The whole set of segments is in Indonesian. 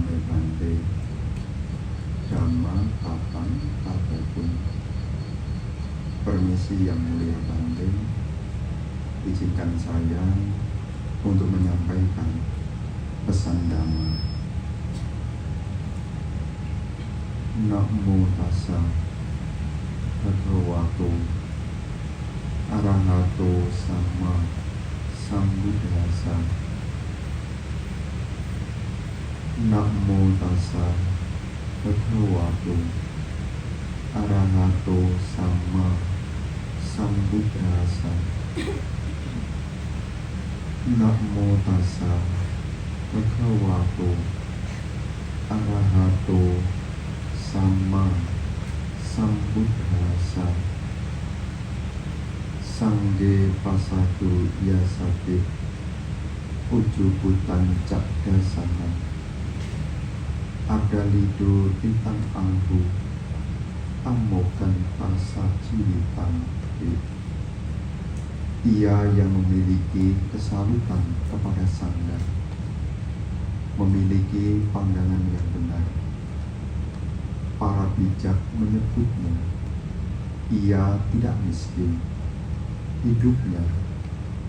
Name Bante Dhamma kapan apapun. Permisi yang mulia Bante, izinkan saya untuk menyampaikan pesan Dhamma. Namo tassa bhagavato arahato sama sambuddhassa. Namo tassa bhagavato arahato sama sambuddhassa. Namo tassa bhagavato arahato sama sambuddhassa. Sangge pasadu yasate ujubutan cakdasana. Adalido titang anggu amogan pasajiwitan. Ia yang memiliki kesalutan kepada sangga, memiliki pandangan yang benar. Para bijak menyebutnya, ia tidak miskin, hidupnya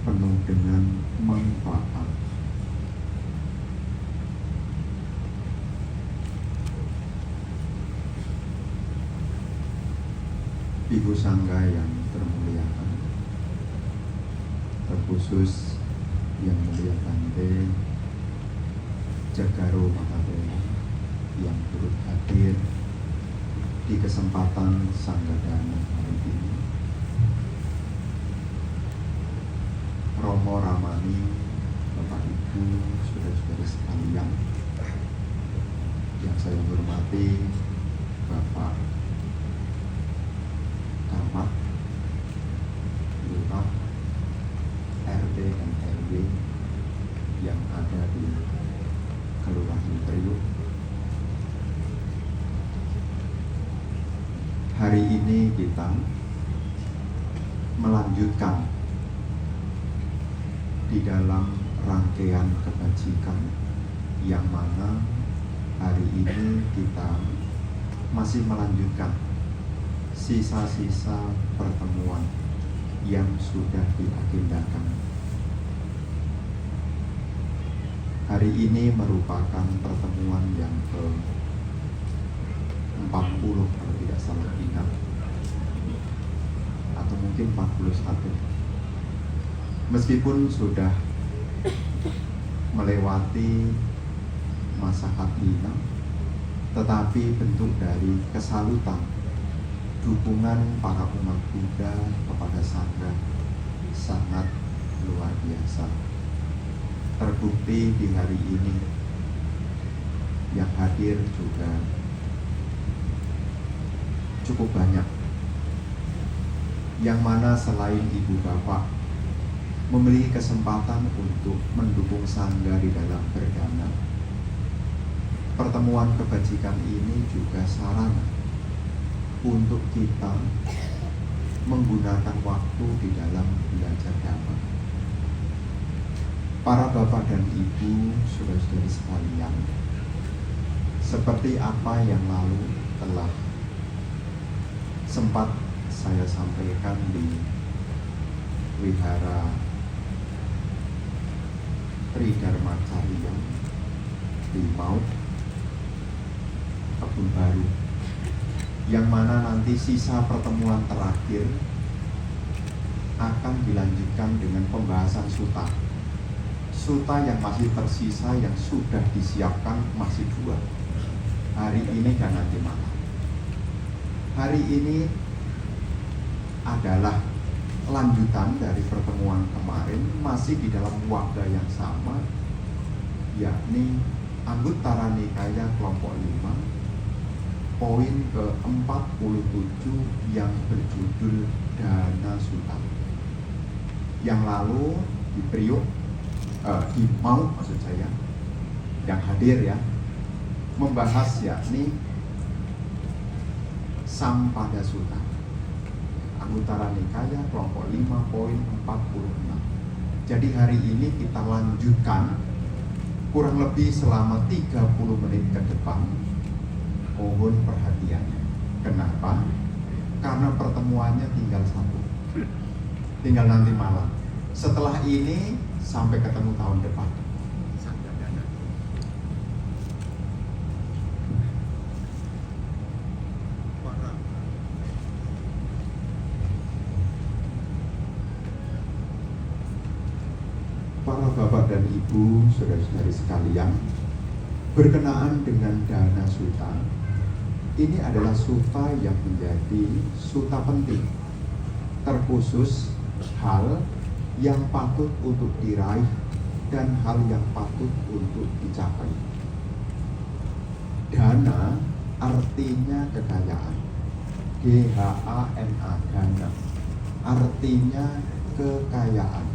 penuh dengan manfaat. Ibu Sangga yang termuliakan, terkhusus yang mulia Bante Jagaro Mahadewa yang turut hadir di kesempatan Sanggadana hari ini. Romo Ramani, Bapak Ibu, saudara-saudara sekalian yang saya hormati, Bapak Camat, Lurah, RT dan RW yang ada di Kelurahan Priuk. Hari ini kita melanjutkan di dalam rangkaian kebajikan yang mana hari ini kita masih melanjutkan sisa-sisa pertemuan yang sudah diagendakan. Hari ini merupakan pertemuan yang ke-40 kalau tidak salah ingat, atau mungkin 41. Meskipun sudah melewati masa Katina, tetapi bentuk dari kesalutan, dukungan para umat Buddha kepada Sangga sangat luar biasa. Terbukti di hari ini yang hadir juga cukup banyak, yang mana selain ibu bapak memiliki kesempatan untuk mendukung Sangga di dalam berdana, pertemuan kebajikan ini juga sarana untuk kita menggunakan waktu di dalam belajar Dhamma. Para bapak dan ibu, saudara-saudari sekalian, seperti apa yang lalu telah sempat saya sampaikan di Wihara Tridharmacarya di Maut, Kebun Baru, yang mana nanti sisa pertemuan terakhir akan dilanjutkan dengan pembahasan sutta. Sutta yang masih tersisa yang sudah disiapkan masih 2, hari ini dan nanti malam. Hari ini adalah lanjutan dari pertemuan kemarin, masih di dalam wadah yang sama, yakni Anguttara Nikaya kelompok 5, poin ke-47 yang berjudul Dana Sutta. Yang lalu di Priuk, di Maut maksud saya, yang hadir ya, membahas yakni Sampada Sutta, Anguttara Nikaya kelompok 5 poin 46. Jadi hari ini kita lanjutkan kurang lebih selama 30 menit ke depan. Mohon perhatiannya. Kenapa? Karena pertemuannya tinggal satu. Tinggal nanti malam. Setelah ini sampai ketemu tahun depan. Para bapak dan ibu, saudara-saudari sekalian, berkenaan dengan dana suta, ini adalah suta yang menjadi suta penting, terkhusus hal yang patut untuk diraih dan hal yang patut untuk dicapai. Dana artinya kekayaan. G-H-A-N-A, dana artinya kekayaan.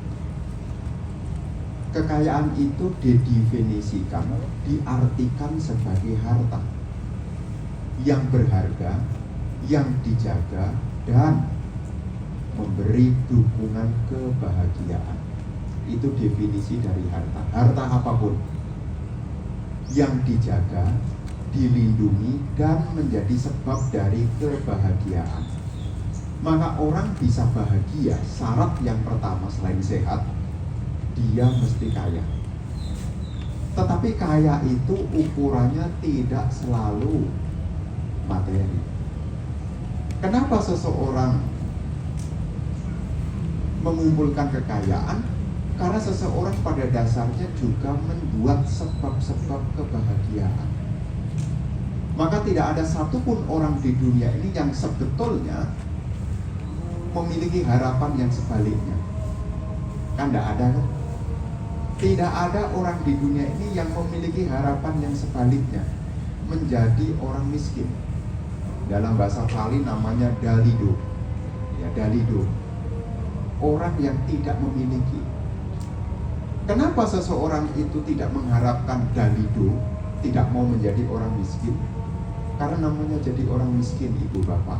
Kekayaan itu didefinisikan, diartikan sebagai harta yang berharga, yang dijaga, dan memberi dukungan kebahagiaan. Itu definisi dari harta. Harta apapun yang dijaga, dilindungi, dan menjadi sebab dari kebahagiaan. Maka orang bisa bahagia, syarat yang pertama selain sehat, dia mesti kaya. Tetapi kaya itu ukurannya tidak selalu materi. Kenapa seseorang mengumpulkan kekayaan? Karena seseorang pada dasarnya juga membuat sebab-sebab kebahagiaan. Maka tidak ada satupun orang di dunia ini yang sebetulnya memiliki harapan yang sebaliknya. Kan tidak ada kan? Tidak ada orang di dunia ini yang memiliki harapan yang sebaliknya, menjadi orang miskin. Dalam bahasa Pali namanya dalido. Ya, dalido. Orang yang tidak memiliki. Kenapa seseorang itu tidak mengharapkan dalido, tidak mau menjadi orang miskin? Karena namanya jadi orang miskin, ibu bapak.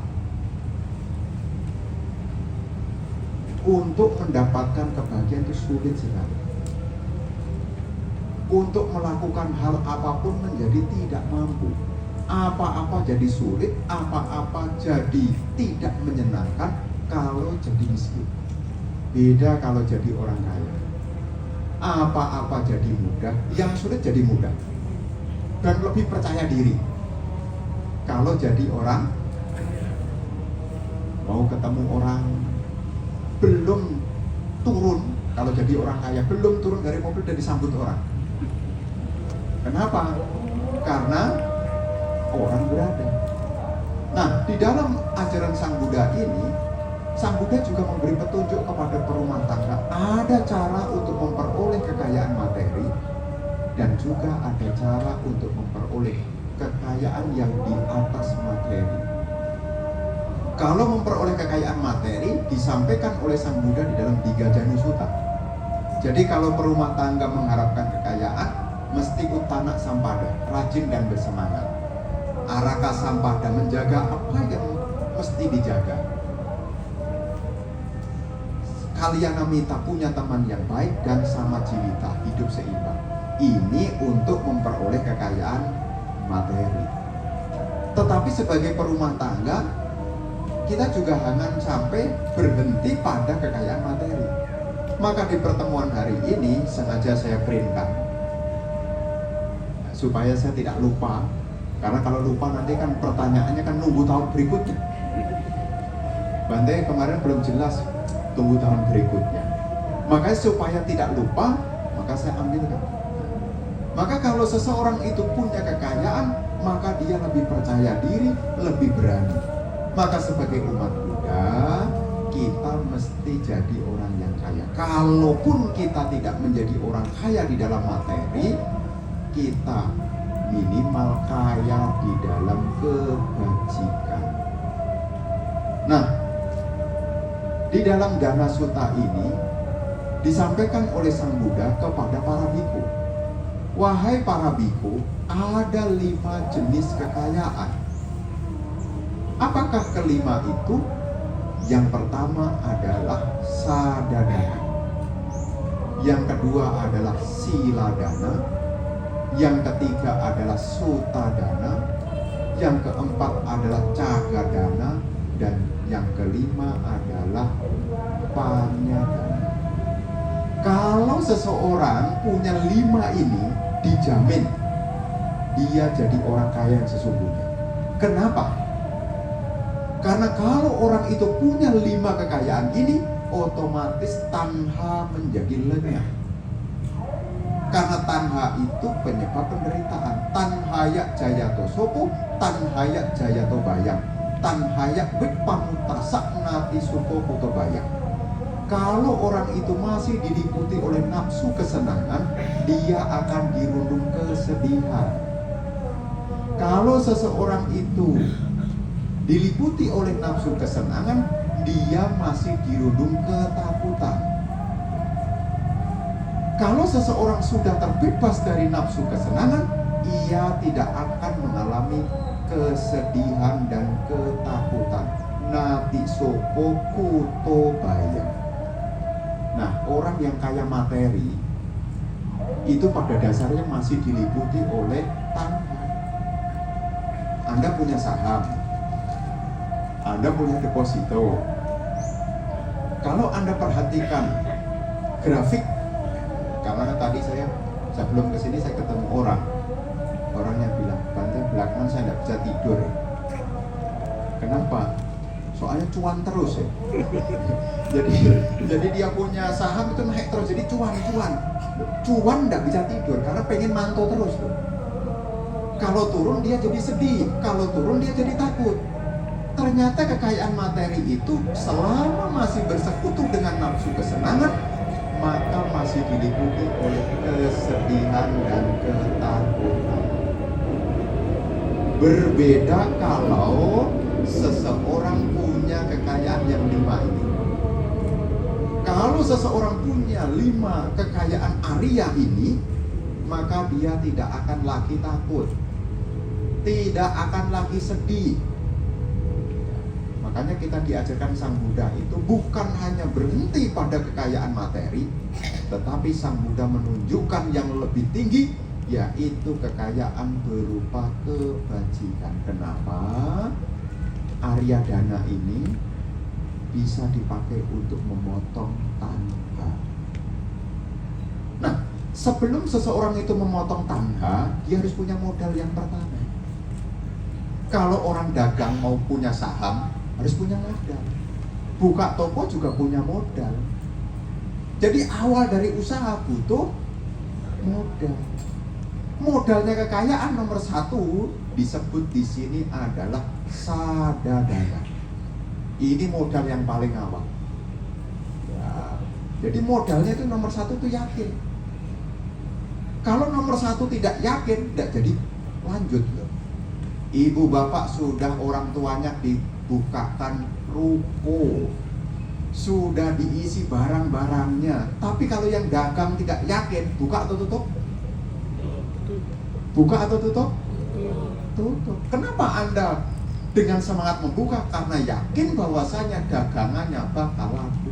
Untuk mendapatkan kebahagiaan itu sulit sekali. Untuk melakukan hal apapun menjadi tidak mampu. Apa-apa jadi sulit, apa-apa jadi tidak menyenangkan kalau jadi miskin. Beda kalau jadi orang kaya. Apa-apa jadi mudah, yang sulit jadi mudah. Dan lebih percaya diri. Kalau jadi orang, mau ketemu orang, belum turun, kalau jadi orang kaya, belum turun dari mobil dan disambut orang. Kenapa? Karena orang berada. Nah, di dalam ajaran Sang Buddha ini, Sang Buddha juga memberi petunjuk kepada perumah tangga. Ada cara untuk memperoleh kekayaan materi, dan juga ada cara untuk memperoleh kekayaan yang di atas materi. Kalau memperoleh kekayaan materi, disampaikan oleh Sang Buddha di dalam 3 Janusutta. Jadi kalau perumah tangga mengharapkan kekayaan, mesti utana sampada, rajin dan bersemangat. Araka sampada, menjaga apa yang mesti dijaga. Kaliana mita, punya teman yang baik, dan sama jiwita, hidup seimbang. Ini untuk memperoleh kekayaan materi. Tetapi sebagai perumah tangga, kita juga jangan sampai berhenti pada kekayaan materi. Maka di pertemuan hari ini sengaja saya printkan supaya saya tidak lupa, karena kalau lupa nanti kan pertanyaannya kan nunggu tahun berikutnya. Bante kemarin belum jelas, tunggu tahun berikutnya. Makanya supaya tidak lupa, maka saya ambilkan. Maka kalau seseorang itu punya kekayaan, maka dia lebih percaya diri, lebih berani. Maka sebagai umat Buddha, kita mesti jadi orang yang kaya. Kalaupun kita tidak menjadi orang kaya di dalam materi, kita minimal kaya di dalam kebajikan. Nah, di dalam Dana Sutta ini disampaikan oleh Sang Buddha kepada para biku. Wahai para biku, ada 5 jenis kekayaan. Apakah kelima itu? Yang pertama adalah sadadana. Yang kedua adalah siladana. yang ketiga adalah sutadana, yang keempat adalah cagadana, dan yang kelima adalah panyadana. Kalau seseorang punya 5 ini, dijamin dia jadi orang kaya yang sesungguhnya. Kenapa? Karena kalau orang itu punya 5 kekayaan ini, otomatis tanha menjadi lenyap. Karena tanha itu penyebab penderitaan. Tanhaya jayato sopo, tanhaya jayato bayang, tanhaya wipamutasa nati suko puto bayang. Kalau orang itu masih diliputi oleh nafsu kesenangan, dia akan dirundung kesedihan. Kalau seseorang itu diliputi oleh nafsu kesenangan, dia masih dirundung ketakutan. Kalau seseorang sudah terbebas dari nafsu kesenangan, ia tidak akan mengalami kesedihan dan ketakutan. Nati sopo kuto bayang. Nah, orang yang kaya materi itu pada dasarnya masih diliputi oleh tanha. Anda punya saham, Anda punya deposito. Kalau Anda perhatikan grafik, karena tadi sebelum kesini saya ketemu orangnya bilang, Bante, belakangan saya tidak bisa tidur ya. Kenapa? Soalnya cuan terus ya. jadi dia punya saham itu naik terus, jadi cuan tidak bisa tidur karena pengen mantau terus tuh. Kalau turun dia jadi sedih, kalau turun dia jadi takut. Ternyata kekayaan materi itu selama masih bersekutu dengan nafsu kesenangan, maka masih diliputi oleh kesedihan dan ketakutan. Berbeda kalau seseorang punya kekayaan yang 5 ini. Kalau seseorang punya 5 kekayaan Arya ini, maka dia tidak akan lagi takut, tidak akan lagi sedih. Makanya kita diajarkan Sang Buddha itu bukan hanya berhenti pada kekayaan materi, tetapi Sang Buddha menunjukkan yang lebih tinggi, yaitu kekayaan berupa kebajikan. Kenapa? Arya dana ini bisa dipakai untuk memotong tanha. Nah, sebelum seseorang itu memotong tanha, dia harus punya modal yang pertama. Kalau orang dagang mau punya saham, harus punya modal. Buka toko juga punya modal. Jadi awal dari usaha butuh modal. Modalnya kekayaan nomor 1 disebut di sini adalah sadadana. Ini modal yang paling awal. Ya, jadi modalnya itu nomor 1 itu yakin. Kalau nomor 1 tidak yakin, tidak jadi lanjut loh. Ibu bapak sudah orang tuanya dibukakan ruko, sudah diisi barang-barangnya, tapi kalau yang dagang tidak yakin, buka atau tutup? Buka atau tutup? Tutup. Kenapa Anda dengan semangat membuka? Karena yakin bahwasanya dagangannya bakal laku.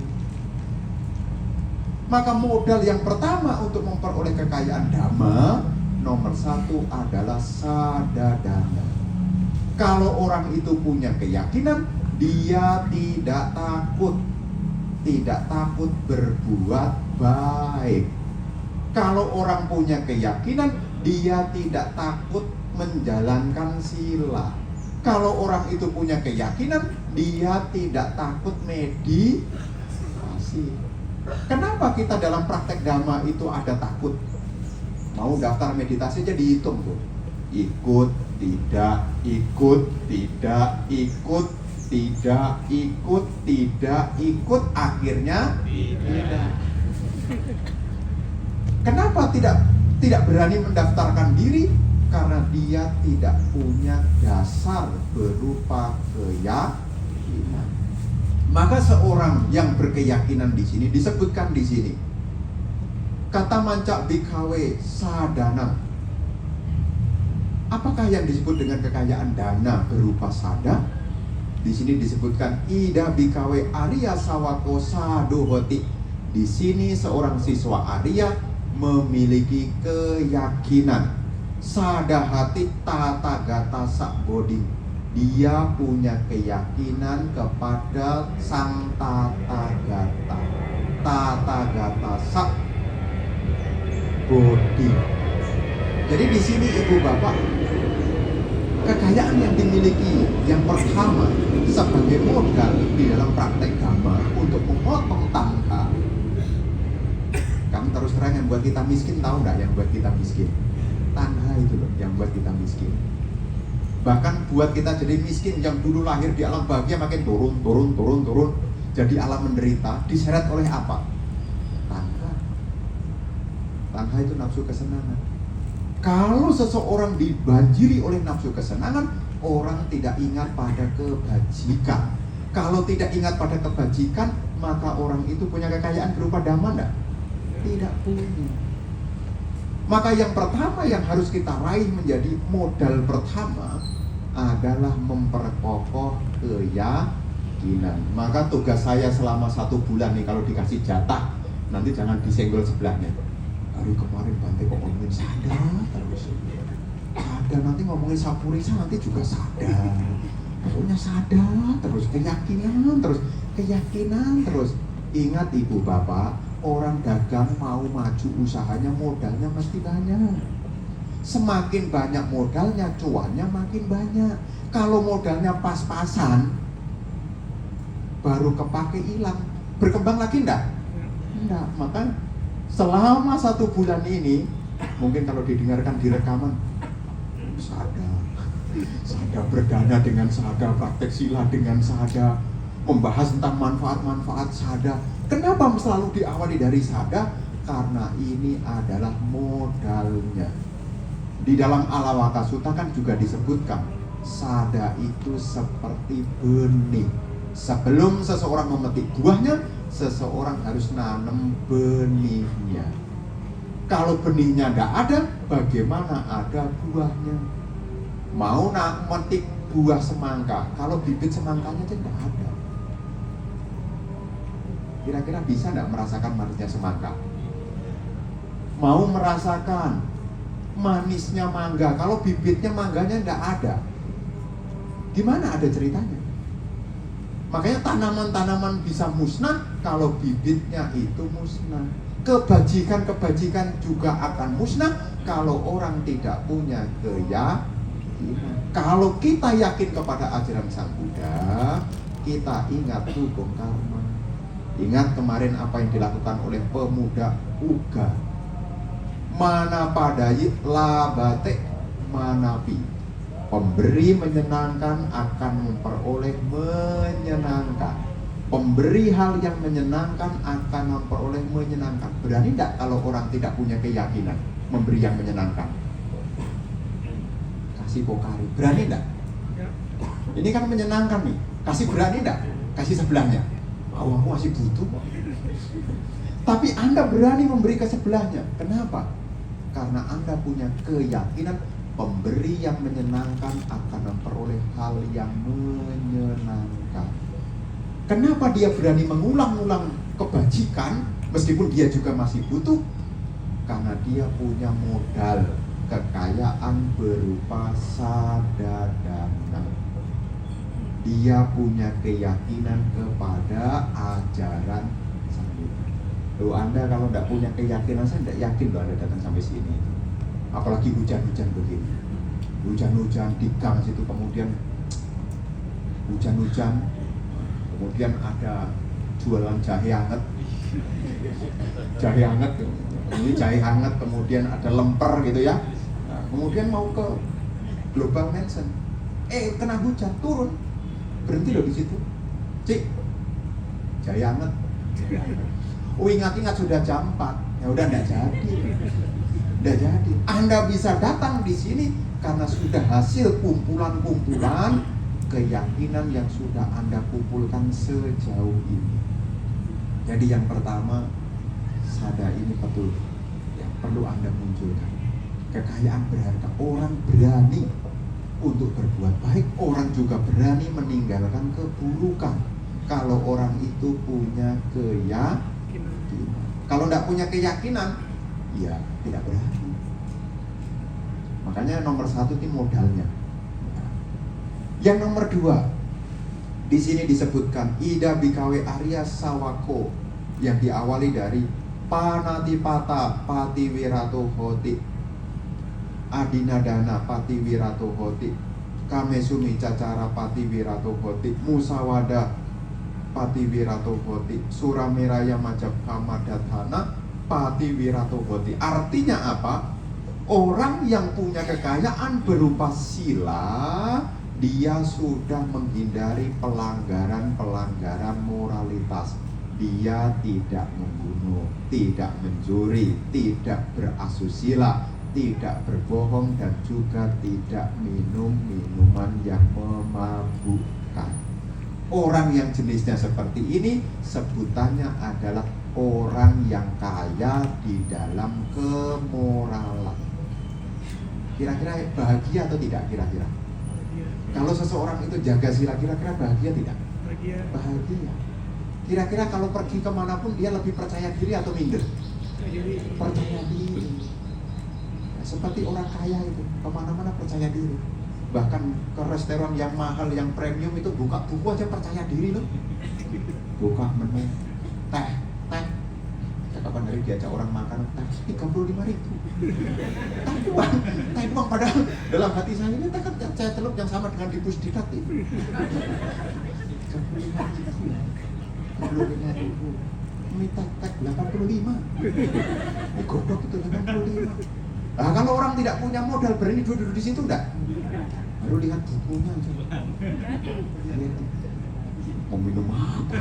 Maka modal yang pertama untuk memperoleh kekayaan dhamma, nomor 1 adalah sadadana. Kalau orang itu punya keyakinan, dia tidak takut berbuat baik. Kalau orang punya keyakinan, dia tidak takut menjalankan sila. Kalau orang itu punya keyakinan, dia tidak takut meditasi. Kenapa kita dalam praktek dhamma itu ada takut? Mau daftar meditasi aja dihitung tuh. Ikut, tidak, ikut, tidak, ikut, tidak, ikut, tidak, ikut, akhirnya tidak. Kenapa tidak berani mendaftarkan diri? Karena dia tidak punya dasar berupa keyakinan. Maka seorang yang berkeyakinan di sini disebutkan di sini. Kata manca bikawe sadana. Apakah yang disebut dengan kekayaan dana berupa sada? Di sini disebutkan ida bikawe Arya sawako sadohoti. Di sini seorang siswa Arya memiliki keyakinan. Sada hati tata gata sak bodi. Dia punya keyakinan kepada sang tata gata. Tata gata sak bodi. Jadi di sini ibu bapak, kekayaan yang dimiliki yang pertama sebagai modal di dalam praktek dhamma untuk memotong tangka. Kamu terus terang yang buat kita miskin, tahu nggak yang buat kita miskin? Tanha itu loh yang buat kita miskin. Bahkan buat kita jadi miskin yang dulu lahir di alam bahagia makin turun. Jadi alam menderita, diseret oleh apa? Tanha. Tanha itu nafsu kesenangan. Kalau seseorang dibanjiri oleh nafsu kesenangan, orang tidak ingat pada kebajikan. Kalau tidak ingat pada kebajikan, maka orang itu punya kekayaan berupa dhamma enggak? Tidak punya. Maka yang pertama yang harus kita raih menjadi modal pertama adalah memperkokoh keyakinan. Maka tugas saya selama 1 bulan nih, kalau dikasih jatah, nanti jangan disenggol sebelahnya. Hari kemarin Bante kok ngomongin sadar terus. Sadar, nanti ngomongin Sapurisa nanti juga sadar. Pokoknya sadar terus, keyakinan terus. Ingat ibu bapak, orang dagang mau maju usahanya modalnya mesti banyak. Semakin banyak modalnya, cuannya makin banyak. Kalau modalnya pas-pasan, baru kepake hilang, berkembang lagi enggak? Enggak. Maka selama 1 bulan ini, mungkin kalau didengarkan di rekaman, sada berdana dengan sada, praktek sila dengan sada, membahas tentang manfaat-manfaat sada. Kenapa selalu diawali dari sada? Karena ini adalah modalnya. Di dalam Alawaka Sutta kan juga disebutkan, sada itu seperti benih. Sebelum seseorang memetik buahnya, seseorang harus nanam benihnya. Kalau benihnya tidak ada, bagaimana ada buahnya? Mau memetik buah semangka, kalau bibit semangkanya tidak ada. Kira-kira bisa tidak merasakan manisnya semangka? Mau merasakan manisnya mangga, kalau bibitnya mangganya tidak ada, gimana ada ceritanya? Makanya tanaman-tanaman bisa musnah kalau bibitnya itu musnah. Kebajikan-kebajikan juga akan musnah kalau orang tidak punya keyakinan. Kalau kita yakin kepada ajaran Sang Buddha, kita ingat hukum karma. Ingat kemarin apa yang dilakukan oleh pemuda Uga. Mana padai labate manapi. Pemberi menyenangkan akan memperoleh menyenangkan. Pemberi hal yang menyenangkan akan memperoleh menyenangkan. Berani tidak kalau orang tidak punya keyakinan memberi yang menyenangkan? Kasih pokari, berani tidak? Ini kan menyenangkan nih. Kasih berani tidak? Kasih sebelahnya. Aku masih butuh. Tapi Anda berani memberi ke sebelahnya. Kenapa? Karena Anda punya keyakinan pemberi yang menyenangkan akan memperoleh hal yang menyenangkan. Kenapa dia berani mengulang-ulang kebajikan meskipun dia juga masih butuh? Karena dia punya modal kekayaan berupa sadadana. Dia punya keyakinan kepada ajaran Sang Buddha. Loh, Anda kalau tidak punya keyakinan, saya tidak yakin loh Anda datang sampai sini. Apalagi hujan-hujan begini, hujan-hujan di gang situ, kemudian hujan-hujan, kemudian ada jualan jahe hangat, ini jahe hangat, kemudian ada lemper gitu ya. Nah, kemudian mau ke Global Mansion, kena hujan, turun, berhenti loh di situ, cik, jahe hangat. Ingat-ingat sudah jam 4, ya udah tidak jadi. Anda bisa datang di sini karena sudah hasil kumpulan-kumpulan keyakinan yang sudah Anda kumpulkan sejauh ini. Jadi yang pertama, sada ini betul yang perlu Anda munculkan. Kekayaan berharga. Orang berani untuk berbuat baik, orang juga berani meninggalkan keburukan. Kalau orang itu punya keyakinan. Kalau tidak punya keyakinan, ya tidak berani. Makanya nomor 1 itu modalnya. Yang nomor 2, di sini disebutkan Ida bikawe Arya Sawako, yang diawali dari Panatipata Patiwirato Hoti, Adinadana Patiwirato Hoti, Kamesumi Cacara Patiwirato Hoti, Musawada Patiwirato Hoti, Surameraya Majap Kamadatana Patiwirato Hoti. Artinya apa? Orang yang punya kekayaan berupa sila, dia sudah menghindari pelanggaran-pelanggaran moralitas. Dia tidak membunuh, tidak mencuri, tidak berasusila, tidak berbohong, dan juga tidak minum minuman yang memabukkan. Orang yang jenisnya seperti ini sebutannya adalah orang yang kaya di dalam kemoralan. Kira-kira bahagia atau tidak kira-kira? Kalau seseorang itu jaga sila, kira-kira bahagia tidak? Bahagia. Kira-kira kalau pergi kemanapun dia lebih percaya diri atau minder? Percaya diri. Seperti orang kaya itu, kemana-mana percaya diri. Bahkan ke restoran yang mahal, yang premium itu buka buku aja percaya diri loh. Buka menu, teh. Kapan hari diajak orang makan, teh 35.000. Teh doang, padahal dalam hati saya ini teh kan saya celup yang sama dengan di Pusdikat itu. 35.000. Ini teh 85. Ini godok itu 85. Nah, kalau orang tidak punya modal berani duduk di situ enggak? Baru lihat bukunya aja. Mau minum apa?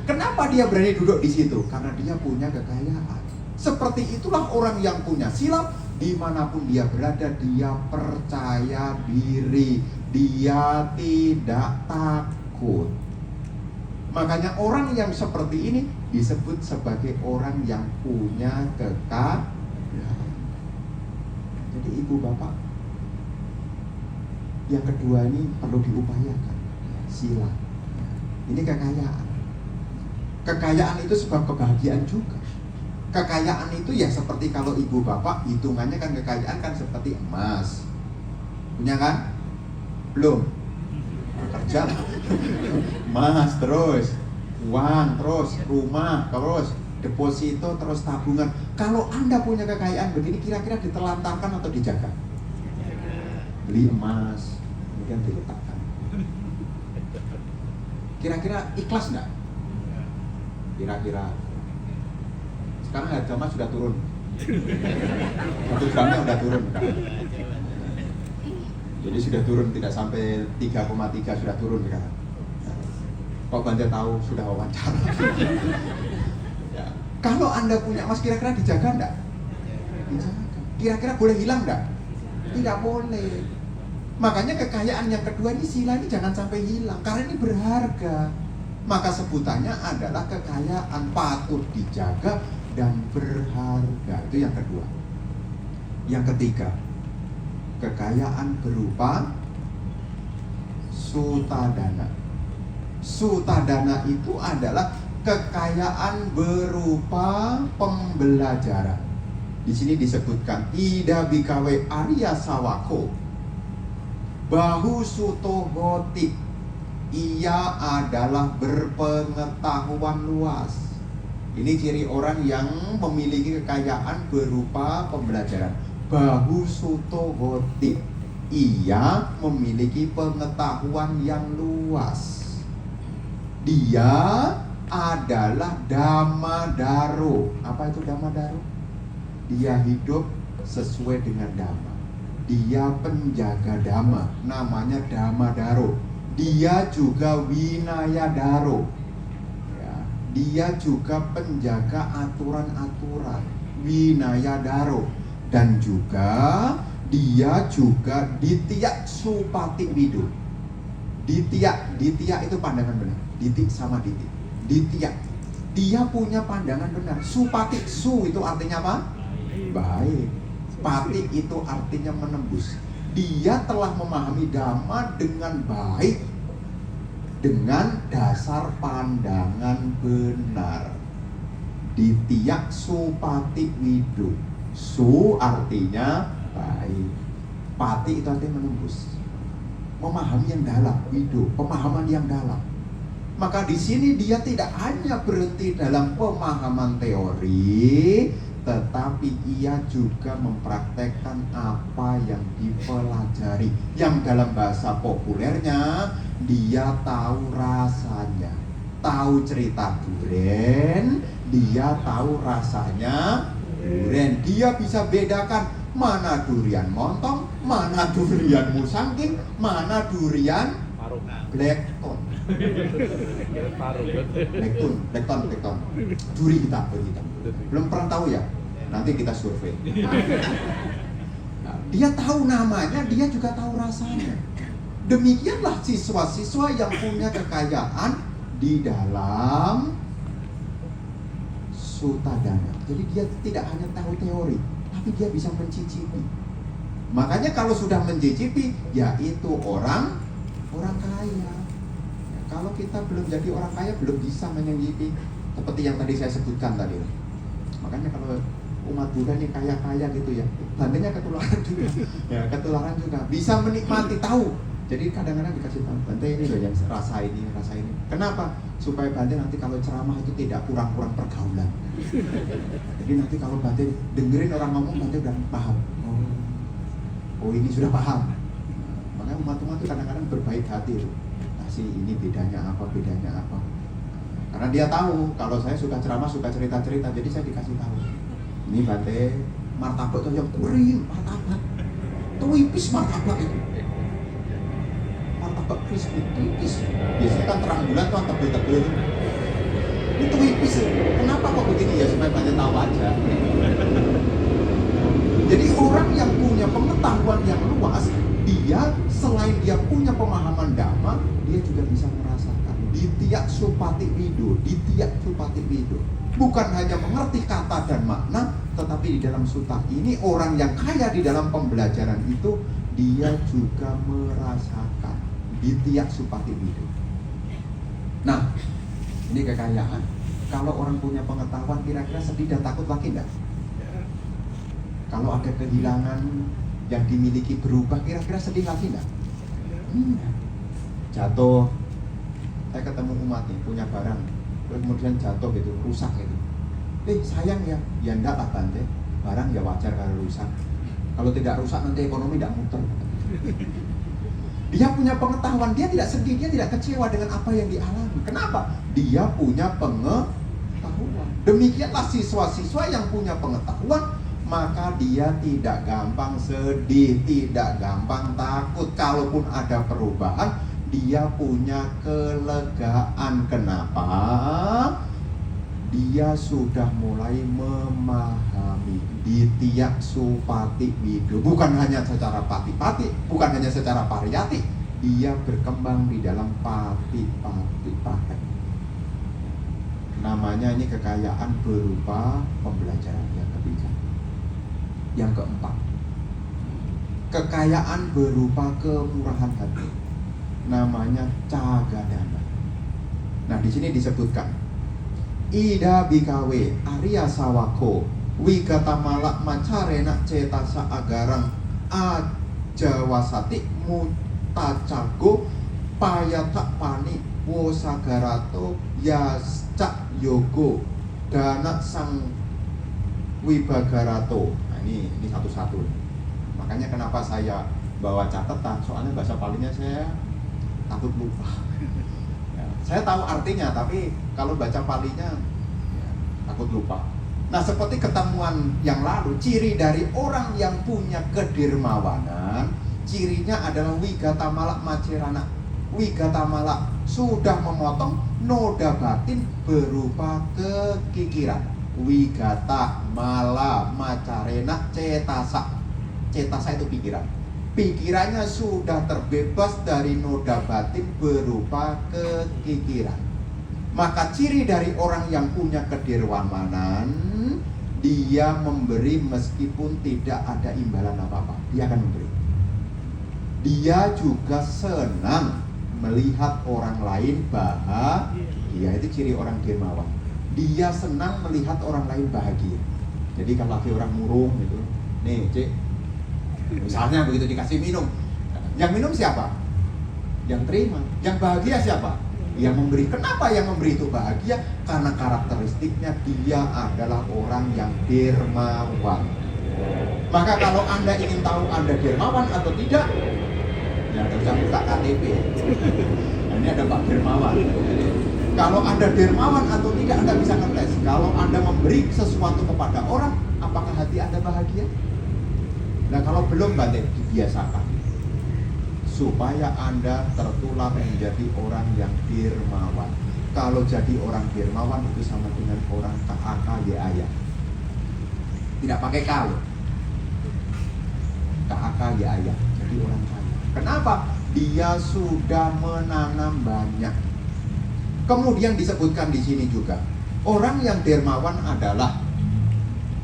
Kenapa dia berani duduk di situ? Karena dia punya kekayaan. Seperti itulah orang yang punya sila, dimanapun dia berada, dia percaya diri, dia tidak takut. Makanya orang yang seperti ini disebut sebagai orang yang punya kekayaan. Jadi ibu bapak, yang kedua ini perlu diupayakan, sila. Ini kekayaan. Kekayaan itu sebab kebahagiaan juga. Kekayaan itu ya seperti kalau ibu bapak hitungannya kan, kekayaan kan seperti emas. Punya kan? Belum? Kerja emas, terus uang, terus rumah, terus deposito, terus tabungan. Kalau Anda punya kekayaan begini, kira-kira ditelantarkan atau dijaga? Beli emas, kemudian diletakkan. Kira-kira ikhlas enggak? Kira-kira. Sekarang harga emas sudah turun. 1 gramnya sudah turun kan? Jadi sudah turun, tidak sampai 3,3 sudah turun kan? Kok Banjar tahu, sudah wawancara. Ya. Kalau Anda punya emas, kira-kira dijaga enggak? Dijaga. Kira-kira boleh hilang enggak? Tidak boleh. Makanya kekayaan yang kedua ini, sila ini jangan sampai hilang, karena ini berharga. Maka sebutannya adalah kekayaan, patut dijaga dan berharga. Itu yang kedua. Yang ketiga, kekayaan berupa sutadana. Sutadana itu adalah kekayaan berupa pembelajaran. Di sini disebutkan Ida bikawe Arya Sawako Bahu Sutohoti. Ia adalah berpengetahuan luas. Ini ciri orang yang memiliki kekayaan berupa pembelajaran. Bahu Sutohoti. Ia memiliki pengetahuan yang luas. Dia adalah Damadaro. Apa itu Damadaro? Dia hidup sesuai dengan Dhamma. Dia penjaga Dhamma, namanya Damadaro. Dia juga Winayadaro. Ya, dia juga penjaga aturan-aturan, Winayadaro. Dan juga dia juga Ditya Supati Widu. Ditya itu pandangan benar. Ditik sama ditik. Ditya, dia punya pandangan benar. Supati, su itu artinya apa? Baik. Pati itu artinya menembus. Dia telah memahami Dhamma dengan baik, dengan dasar pandangan benar. Ditya Supati Widu. Su artinya baik. Pati itu artinya menembus. Memahami yang dalam, hidup, pemahaman yang dalam. Maka di sini dia tidak hanya berhenti dalam pemahaman teori, tetapi ia juga mempraktekkan apa yang dipelajari. Yang dalam bahasa populernya, dia tahu rasanya. Tahu cerita duren, dia tahu rasanya duren. Dia bisa bedakan mana durian montong, mana durian musangking, mana durian blackton. Blackton. Duri hitam. Belum pernah tahu ya? Nanti kita survei. Nah, dia tahu namanya, dia juga tahu rasanya. Demikianlah siswa-siswa yang punya kekayaan di dalam sutadana. Jadi dia tidak hanya tahu teori, tapi dia bisa mencicipi. Makanya kalau sudah mencicipi, yaitu orang kaya. Ya, kalau kita belum jadi orang kaya, belum bisa mencicipi seperti yang tadi saya sebutkan tadi. Makanya kalau umat Buddha ini kaya-kaya gitu ya, bandenya ketularan juga. Ya, ketularan juga. Bisa menikmati, tahu. Jadi kadang-kadang dikasih tahu, Bante ini loh yang rasa ini. Kenapa? Supaya Bante nanti kalau ceramah itu tidak kurang-kurang pergaulan. Jadi nanti kalau Bante dengerin orang ngomong, Bante udah paham. Oh ini sudah paham. Makanya umat-umat itu kadang-kadang berbaik hati loh. Kasih ini bedanya apa. Karena dia tahu kalau saya suka ceramah, suka cerita-cerita, jadi saya dikasih tahu. Ini Bante martabak itu yang kuring, martabak. Tuipis martabak itu. Martabak crispy, tipis. Biasanya kan terang bulan tuh tebel-tebel. Itu tipis. Kenapa kok begini ya? Supaya Bante tahu aja. Jadi orang yang punya pengetahuan yang luas, dia selain dia punya pemahaman dhamma, dia juga bisa merasakan. Ditya supati wido. Bukan hanya mengerti kata dan makna, tetapi di dalam sutta ini orang yang kaya di dalam pembelajaran itu, dia juga merasakan. Ditya supati wido. Nah, ini kekayaan. Kalau orang punya pengetahuan, kira-kira sedih dan takut lagi enggak? Kalau ada kehilangan yang dimiliki berubah, kira-kira sedih lagi enggak? Jatuh. Saya ketemu umat nih, punya barang, kemudian jatuh gitu, rusak gitu. Sayang ya. Ya enggak lah Bante, barang ya wajar kalau rusak. Kalau tidak rusak nanti ekonomi tidak muter. Dia punya pengetahuan, dia tidak sedih, dia tidak kecewa dengan apa yang dialami. Kenapa? Dia punya pengetahuan. Demikianlah siswa-siswa yang punya pengetahuan, maka dia tidak gampang sedih, tidak gampang takut. Kalaupun ada perubahan, dia punya kelegaan. Kenapa? Dia sudah mulai memahami. Ditya supati wido. Bukan hanya secara pati-pati, bukan hanya secara pariyati, dia berkembang di dalam pati-pati praktek. Namanya ini kekayaan berupa pembelajaran yang ketiga. Yang keempat, kekayaan berupa kemurahan hati. Namanya cagadana. Nah, di sini disebutkan Ida bikawe Arya Sawako Wigatamala macarena cetasa agarang ajawasati mutacago payata pani wosagarato yasca yogo dana sang wibagarato. Nah, ini satu-satu. Makanya kenapa saya bawa catatan, soalnya bahasa Palinya saya takut lupa. Saya tahu artinya, tapi kalau baca Palinya ya, takut lupa. Nah, seperti ketemuan yang lalu, ciri dari orang yang punya kedermawanan, cirinya adalah wigatamala macerana. Wigatamala sudah memotong noda batin berupa kekikiran. Wigata mala macarena cetasa. Cetasa itu pikiran. Pikirannya sudah terbebas dari noda batin berupa kekikiran. Maka ciri dari orang yang punya kedermawanan, dia memberi meskipun tidak ada imbalan apa-apa. Dia akan memberi. Dia juga senang melihat orang lain bahagia. Itu ciri orang dermawan. Dia senang melihat orang lain bahagia. Jadi kalau lagi orang murung gitu, nih cik, misalnya begitu dikasih minum, yang minum siapa? Yang terima. Yang bahagia siapa? Yang memberi. Kenapa yang memberi itu bahagia? Karena karakteristiknya dia adalah orang yang dermawan. Maka kalau Anda ingin tahu Anda dermawan atau tidak, ya Anda usah buka KTP. Nah, ini ada Pak Dermawan. Kalau Anda dermawan atau tidak, Anda bisa ngetes. Kalau Anda memberi sesuatu kepada orang, apakah hati Anda bahagia? Nah kalau belum, berarti dibiasakan supaya Anda tertular menjadi orang yang dermawan. Kalau jadi orang dermawan itu sama dengan orang KAKYAYA. Tidak pakai kalau. KAKYAYA. Jadi orang kaya. Kenapa? Dia sudah menanam banyak. Kemudian disebutkan di sini juga, orang yang dermawan adalah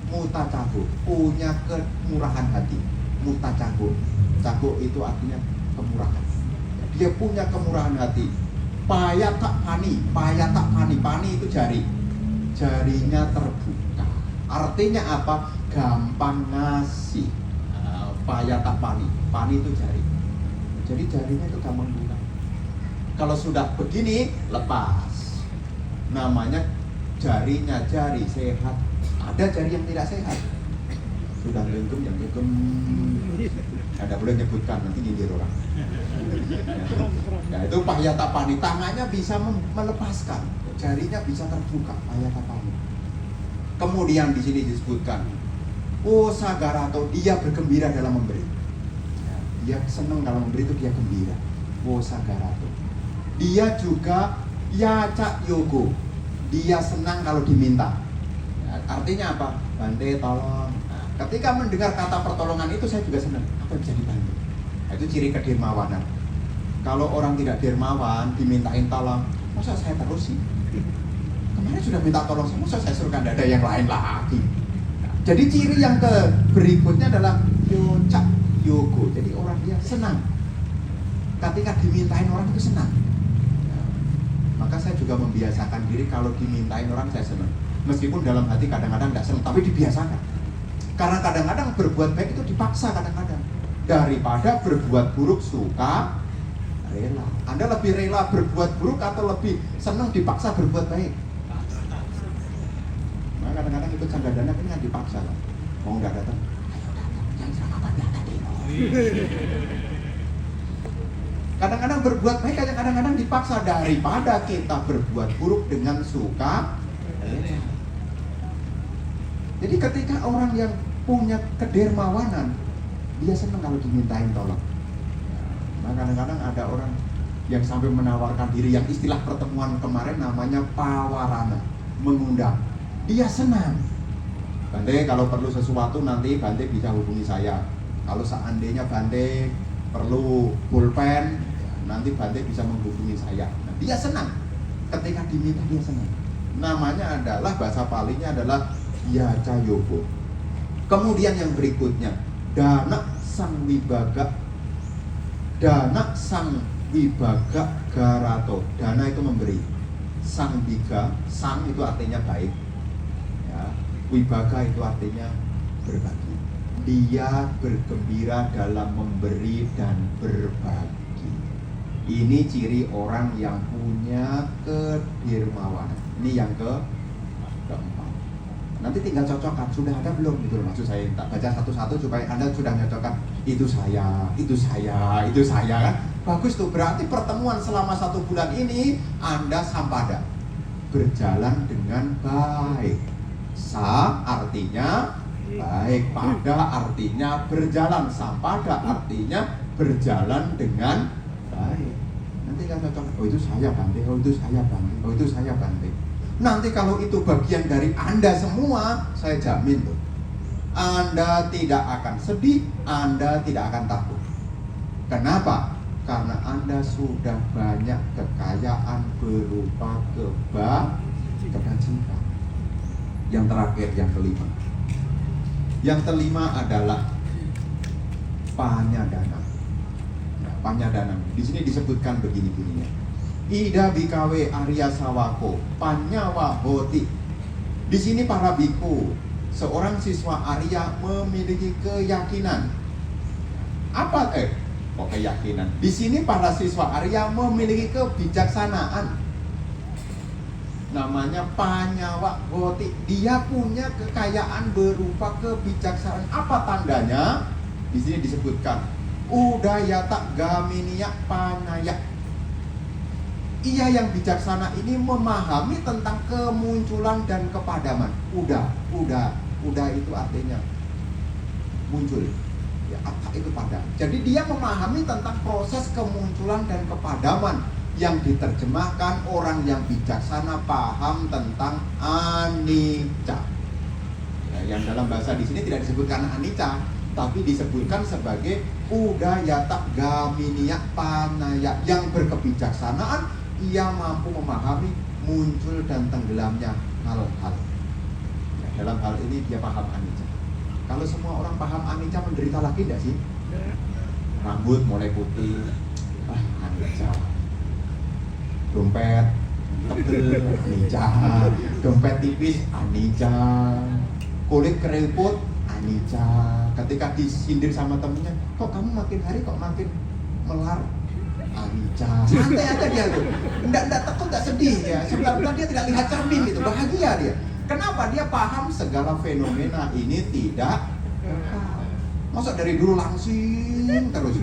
mutacago, punya kemurahan hati. Mutacago, cago itu artinya kemurahan. Dia punya kemurahan hati. Payatak pani, pani itu jari. Jarinya terbuka. Artinya apa? Gampang ngasih. Payatak pani itu jari. Jadi jarinya itu gampang buka. Kalau sudah begini, lepas. Namanya jarinya jari sehat. Ada jari yang tidak sehat. Sudah genggam yang genggam. Ada boleh nyebutkan, nanti nyindir orang. Ya, itu pahyatapani. Tangannya bisa melepaskan. Jarinya bisa terbuka. Pahyatapani. Kemudian di sini disebutkan, Sagarato, dia bergembira dalam memberi. Dia senang dalam memberi, itu dia gembira. Sagarato. Dia juga Yaca Yogo. Dia senang kalau diminta. Artinya apa? Bante tolong. Nah, ketika mendengar kata pertolongan itu saya juga senang. Apa bisa dibantu? Nah, itu ciri kedermawanan. Kalau orang tidak dermawan, dimintain tolong, masa saya terus sih? Kemarin sudah minta tolong, masa saya suruh ada yang lain lagi? Nah, jadi ciri yang berikutnya adalah Yoca Yogo. Jadi orang dia senang. Ketika dimintain orang itu senang. Maka saya juga membiasakan diri kalau dimintain orang saya senang. Meskipun dalam hati kadang-kadang tidak senang, tapi dibiasakan. Karena kadang-kadang berbuat baik itu dipaksa kadang-kadang. Daripada berbuat buruk suka rela. Anda lebih rela berbuat buruk atau lebih senang dipaksa berbuat baik? Nah, kadang-kadang ikut sanggadana kan dipaksa lah. Mau nggak datang? Ayo datang, yang sama tadi. Kadang-kadang berbuat baik, kadang-kadang dipaksa. Daripada kita berbuat buruk dengan suka. Jadi ketika orang yang punya kedermawanan, dia senang kalau dimintain tolong. Nah, kadang-kadang ada orang yang sampai menawarkan diri, yang istilah pertemuan kemarin namanya pawarana, mengundang. Dia senang. Bante kalau perlu sesuatu nanti Bante bisa hubungi saya. Kalau seandainya Bante perlu pulpen, nanti Bante bisa menghubungi saya. Nah, dia senang. Ketika diminta dia senang. Namanya adalah, bahasa Palinya adalah Yaca Yogo. Kemudian yang berikutnya, Dana Sang Wibaga. Dana Sang Wibaga Garato. Dana itu memberi. Sang Wibaga, sang itu artinya baik. Ya, Wibaga itu artinya berbagi. Dia bergembira dalam memberi dan berbagi. Ini ciri orang yang punya kedermawanan. Ini yang keempat. Nanti tinggal cocokkan, sudah ada belum gitu loh. Maksud saya tak baca satu-satu supaya Anda sudah menyocokkan. Itu saya kan. Bagus tuh, berarti pertemuan selama 1 bulan ini Anda sampada. Berjalan dengan baik. Sa artinya baik, pada artinya berjalan, sampada artinya berjalan dengan baik. Nanti kan cocok, oh itu saya Bante, oh itu saya Bante, oh itu saya Bante. Nanti kalau itu bagian dari Anda semua, saya jamin tuh, Anda tidak akan sedih, Anda tidak akan takut. Kenapa? Karena Anda sudah banyak kekayaan berupa kebajikan. Yang terakhir, yang kelima. Yang kelima adalah panyadana. Nah, panyadana. Di sini disebutkan begini-begininya. Ida bikawe Arya Sawako Panyawa Hoti. Di sini para biku Seorang siswa Arya memiliki keyakinan. Apa kok keyakinan? Di sini para siswa Arya memiliki kebijaksanaan. Namanya Panyawa Goti. Dia punya kekayaan berupa kebijaksanaan. Apa tandanya? Di sini disebutkan Udayata Gaminiya Panaya. Ia yang bijaksana ini memahami tentang kemunculan dan kepadaman. Udah itu artinya muncul. Ya, apa itu padam? Jadi dia memahami tentang proses kemunculan dan kepadaman, yang diterjemahkan orang yang bijaksana paham tentang anicca. Ya, yang dalam bahasa di sini tidak disebutkan anicca, tapi disebutkan sebagai Udayata Gaminiya Panaya, yang berkebijaksanaan. Ia mampu memahami muncul dan tenggelamnya hal-hal. Ya, dalam hal ini dia paham anicca. Kalau semua orang paham anicca, menderita lagi enggak sih? Rambut mulai putih, anicca. Dompet tebel, anicca. Dompet tipis, anicca. Kulit keriput, anicca. Ketika disindir sama temennya, kok kamu makin hari kok makin melar, anicca. Santai aja dia tuh, enggak takut, enggak sedih ya. Sebentar-bentar dia tidak lihat cermin gitu, bahagia dia. Kenapa? Dia paham segala fenomena ini tidak kekal. Masa dari dulu langsing terus?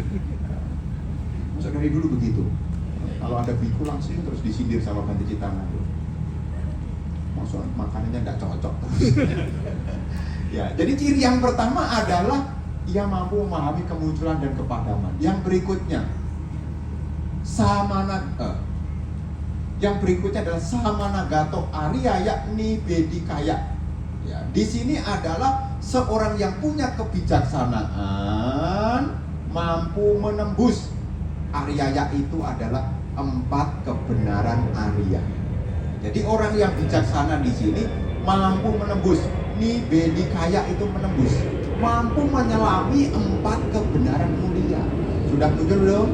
Masa dari dulu begitu? Kalau ada biku langsing terus disindir sama Bante Citanga. Masa makanannya nggak cocok terus? Ya, jadi ciri yang pertama adalah ia mampu memahami kemunculan dan kepadaman. Yang berikutnya yang berikutnya adalah Samanagato Arya, yakni Bedikaya. Ya, di sini adalah seorang yang punya kebijaksanaan, mampu menembus. Aryaya itu adalah 4 kebenaran Arya. Jadi orang yang bijaksana di sini mampu menembus. Bedikaya itu menembus, mampu menyelami 4 kebenaran mulia. Sudah muncul belum?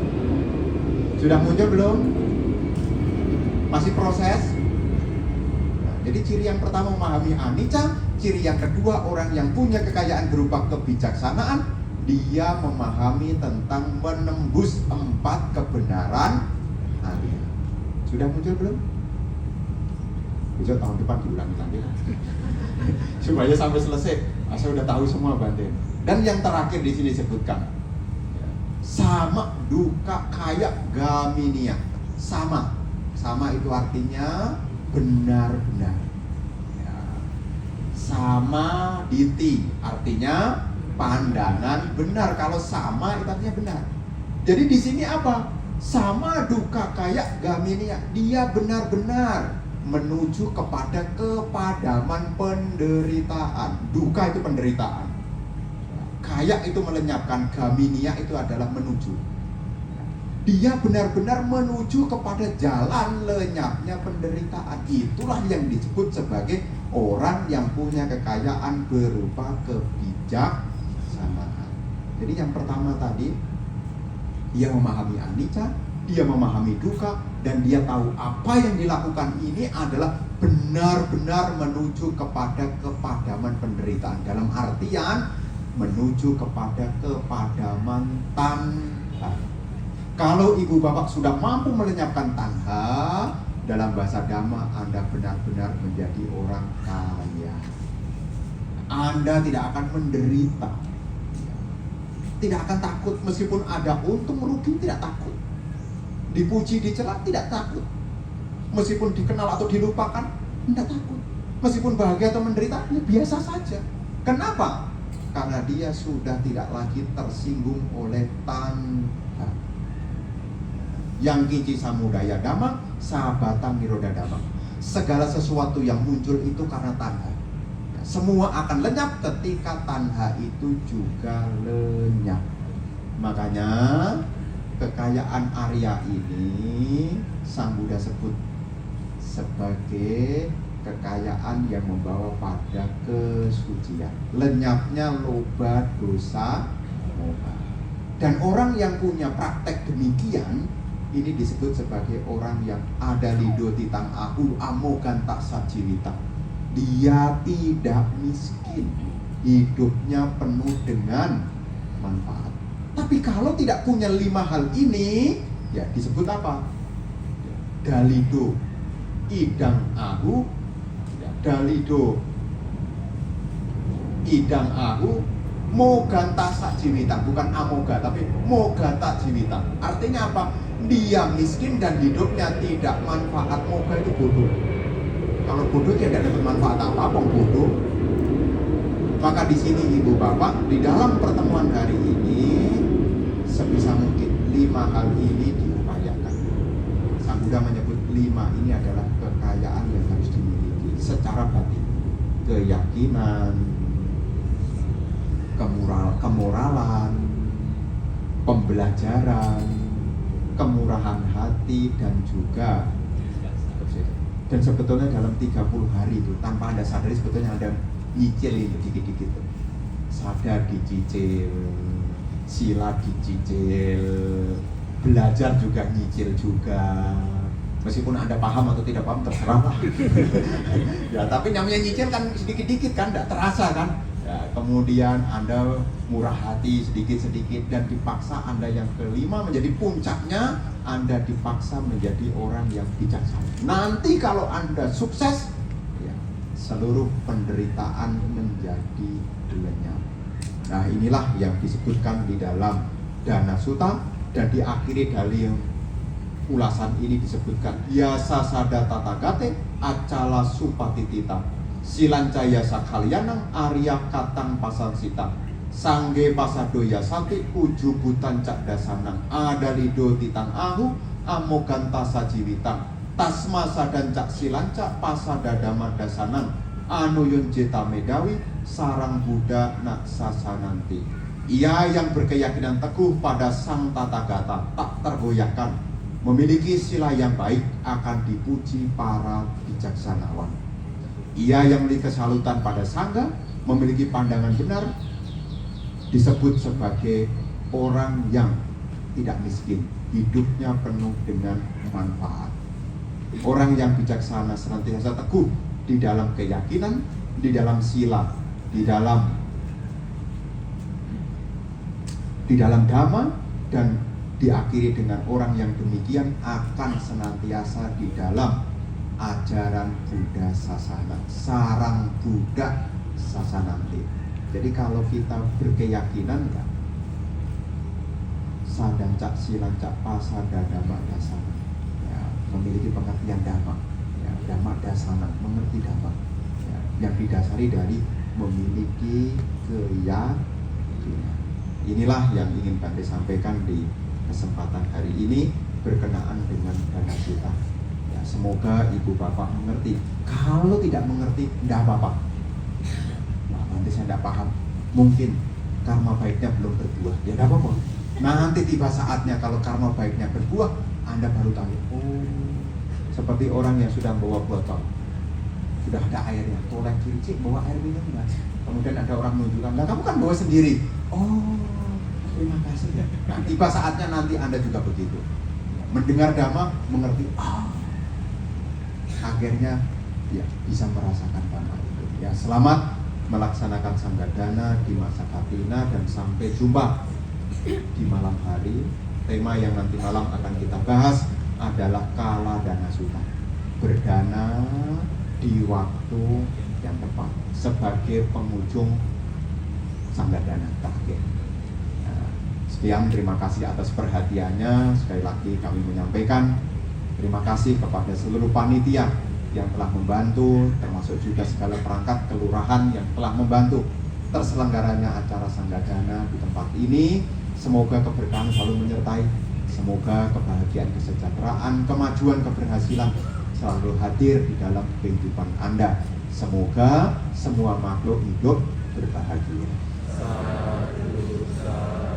Sudah muncul belum? Masih proses. Nah, jadi ciri yang pertama memahami anicca, ciri yang kedua orang yang punya kekayaan berupa kebijaksanaan, dia memahami tentang menembus 4 kebenaran Arya. Sudah muncul belum? Besok tahun depan diulangi lagi supaya sampai selesai. Saya udah tahu semua Bante. Dan yang terakhir di sini disebutkan sama duka kaya gaminia. Sama itu artinya benar-benar. Ya. Sama diti artinya pandangan benar. Kalau sama itu artinya benar. Jadi di sini apa? Sama duka kaya gaminia. Dia benar-benar menuju kepada kepadaman penderitaan. Duka itu penderitaan. Kaya itu melenyapkan, gaminia itu adalah menuju. Dia benar-benar menuju kepada jalan lenyapnya penderitaan. Itulah yang disebut sebagai orang yang punya kekayaan berupa kebijaksanaan. Jadi yang pertama tadi, dia memahami anicca, dia memahami duka, dan dia tahu apa yang dilakukan ini adalah benar-benar menuju kepada kepadaman penderitaan. Dalam artian menuju kepada kepadaman tanha. Kalau ibu bapak sudah mampu melenyapkan tanha, dalam bahasa Dhamma Anda benar-benar menjadi orang kaya. Anda tidak akan menderita, tidak akan takut meskipun ada untung rugi, tidak takut. Dipuji, dicela, tidak takut. Meskipun dikenal atau dilupakan, tidak takut. Meskipun bahagia atau menderita, ya biasa saja. Kenapa? Karena dia sudah tidak lagi tersinggung oleh tanha. Yang kici samudaya dhamma, sahabatan niroda dhamma. Segala sesuatu yang muncul itu karena tanha. Semua akan lenyap ketika tanha itu juga lenyap. Makanya kekayaan Arya ini Sang Buddha sebut sebagai kekayaan yang membawa pada kesucian. Lenyapnya loba, dosa, moha. Dan orang yang punya praktek demikian, ini disebut sebagai orang yang ada lido titang ahu amogan tak sajilita. Dia tidak miskin, hidupnya penuh dengan manfaat. Tapi kalau tidak punya 5 hal ini, ya disebut apa? Dalido, idang ahu, ya, dalido, idang ahu, moganta sajiwita, bukan amoga tapi mogata jiwita. Artinya apa? Dia miskin dan hidupnya tidak manfaat. Moga itu bodoh. Kalau bodoh dia tidak dapat manfaat apa-apa, bodoh. Maka di sini ibu bapak, di dalam pertemuan hari ini sebisa mungkin 5 hal ini diupayakan. Sang Buddha menyebut 5 ini adalah kekayaan yang harus dimiliki secara batin. Keyakinan, kemoralan, pembelajaran, kemurahan hati, dan juga, dan sebetulnya dalam 30 hari itu tanpa Anda sadari sebetulnya Anda nyicil itu dikit-dikit. Sadar dicicil, sila dicicil, belajar juga nyicil juga. Meskipun Anda paham atau tidak paham terserah lah. Ya, tapi namanya nyicil kan sedikit-dikit kan, tidak terasa kan. Ya, kemudian Anda murah hati sedikit-sedikit dan dipaksa Anda yang kelima menjadi puncaknya, Anda dipaksa menjadi orang yang bijaksana. Nanti kalau Anda sukses, ya, seluruh penderitaan menjadi lenyap. Nah, inilah yang disebutkan di dalam Dana Sutta, dan diakhiri dari ulasan ini disebutkan yasa sada tatagate acala supatitita silancaya sakalyanang arya katang pasansita sangge pasadoya sati ujubutan cak dasanang adalido titang ahu amoganta sajiwitang tasma sadan cak silanca pasadadama dasanang anuyun jeta medawi sarang Buddha nak sasananti. Ia yang berkeyakinan teguh pada sang Tathagata tak tergoyahkan, memiliki sila yang baik, akan dipuji para bijaksanawan. Ia yang memiliki kesalutan pada sangga, memiliki pandangan benar, disebut sebagai orang yang tidak miskin, hidupnya penuh dengan manfaat. Orang yang bijaksana senantiasa teguh di dalam keyakinan, di dalam sila, di dalam dhamma, dan diakhiri dengan orang yang demikian akan senantiasa di dalam ajaran Buddha Sasana, sarang Buddha Sasananti. Jadi kalau kita berkeyakinan ya, sadancak silancak pasada dhamma dasana, ya, memiliki pengertian dhamma, ya, dhamma dasana, mengerti dhamma, ya, yang didasari dari memiliki keyakinan. Inilah yang ingin Bante sampaikan di kesempatan hari ini berkenaan dengan Dana Sutta. Ya, semoga ibu bapak mengerti. Kalau tidak mengerti, tidak apa-apa. Nah, nanti saya tidak paham. Mungkin karma baiknya belum berbuah. Ya tidak apa-apa. Nanti tiba saatnya kalau karma baiknya berbuah, Anda baru tahu. Oh, seperti orang yang sudah bawa botol, sudah ada airnya, tolong ciri-ciri bawa air minum enggak? Kemudian ada orang menunjukkan, lah kamu kan bawa sendiri. Oh, terima kasih ya. Nah, tiba saatnya nanti Anda juga begitu. Mendengar dhamma, mengerti. Akhirnya ya bisa merasakan dhamma itu. Ya, selamat melaksanakan sanggadana di masa katina dan sampai jumpa di malam hari. Tema yang nanti malam akan kita bahas adalah Kala Dana Sutta. Berdana di waktu yang tepat sebagai penghujung sanggadana terakhir. Sekian, terima kasih atas perhatiannya. Sekali lagi kami menyampaikan terima kasih kepada seluruh panitia yang telah membantu, termasuk juga segala perangkat kelurahan yang telah membantu terselenggaranya acara sanggadana di tempat ini. Semoga keberkahan selalu menyertai, semoga kebahagiaan, kesejahteraan, kemajuan, keberhasilan selalu hadir di dalam kehidupan Anda. Semoga semua makhluk hidup berbahagia. Satu, satu.